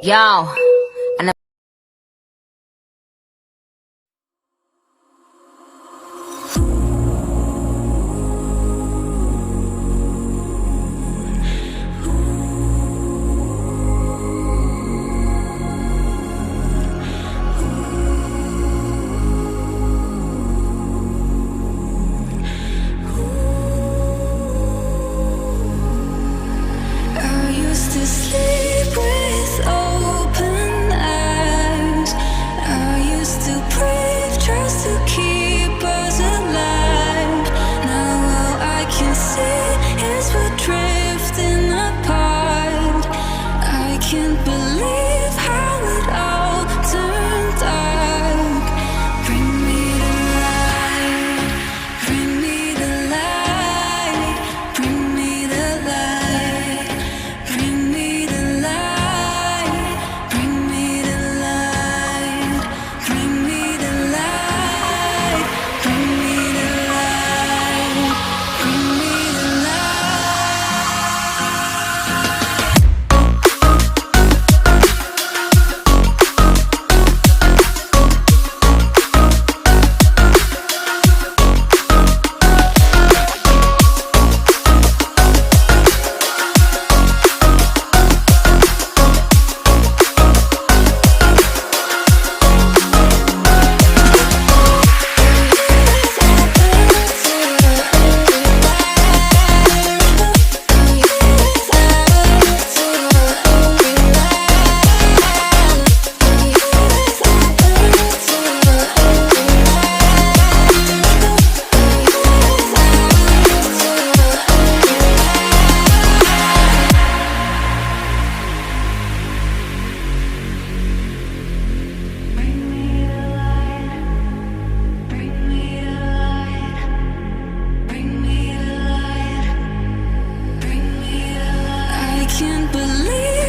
Yo, and I used to sleep with open eyes. I used to breathe just to keep us alive. Now all I can see is we're drifting apart. I can't believe how it all turned dark. Bring me the light, bring me the light, bring me the light. Bring me the light, bring me the light, bring me the light, bring me the light, bring me the I can't believe